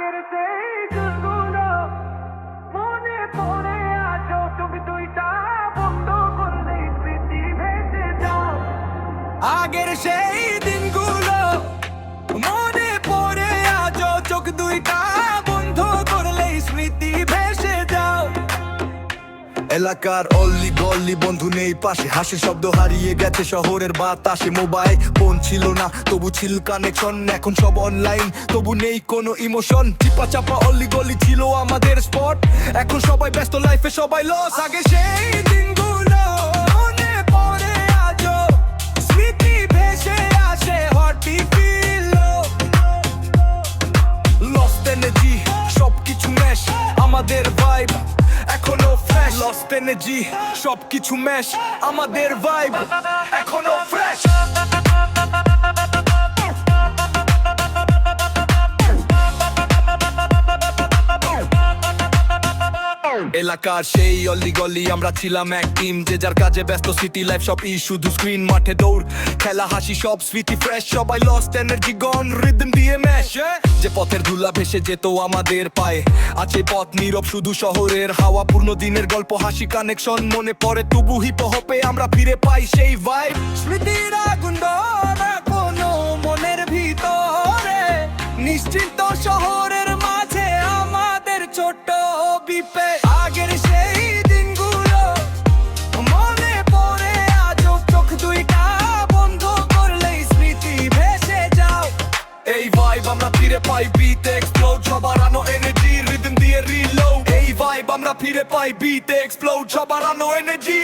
আগের সেই দিনগুলো মনে পড়ে আজও তুমি দুইটা বন্ধ করলে স্মৃতি ভেসে যাও। আগের সেই দিনগুলো মনে পড়ে আজও চোখ দুইটা বন্ধ করলে স্মৃতি ভেসে যাও। এলাকার অল্লি গল্লি বন্ধু নেই পাশে, হাসির শব্দ হারিয়ে গেছে শহরের বাতাসে। মোবাইল ফোন ছিল না তবু ছিল কানেকশন, এখন সব অনলাইন তবু নেই কোনো ইমোশন। চিপা চাপা অল্লি গল্লি ছিল আমাদের স্পট, এখন সবাই ব্যস্ত লাইফে সবাই লস। আগে সেই দিনগুলো মনে পড়ে আজও স্মৃতি ভেসে আসে হঠাৎ ফিল লস্ট এনার্জি সবকিছু ম্যাশ, আমাদের ভাইব এখনো ফ্রেশ। লস্ট এনার্জি সবকিছু ম্যাশ, আমাদের ভাইব এখনো ফ্রেশ। এলাকার সেই অল্লি গলি আমরা ছিলাম এক টিম, যে যার কাজে ব্যস্ত। সিটি লাইফ সব শুধু স্ক্রিন, মাঠে দৌড় খেলা হাসি সব স্মৃতি ফ্রেশ। সবাই লস্ট এনার্জি গন রিদম দিয়ে ম্যাশ। যে পথের ধুলা ভেসে যেত আমাদের পায়ে, আছে পথ নীরব শুধু শহরের হাওয়া। পূর্ণ দিনের গল্প হাসি কানেকশন মনে পড়ে, তবু হিপ হপে আমরা ফিরে পাই সেই ভাইব। স্মৃতির আগুন ধরা কোনো মনের ভিতরে, নিশ্চিন্ত শহরের মাঝে আমাদের ছোট্ট বিপে। আগের সেই দিনগুলো মনে পড়ে আজও চোখ দুইটা বন্ধ করলেই স্মৃতি ভেসে যাও। এই ভাইব আমরা ফিরে পাই, বিট এক্সপ্লোড সবার আনো এনার্জি রিদম দিয়ে রিলোড। এই ভাইব আমরা ফিরে পাই, বিট এক্সপ্লোড সবার আনো এনার্জি।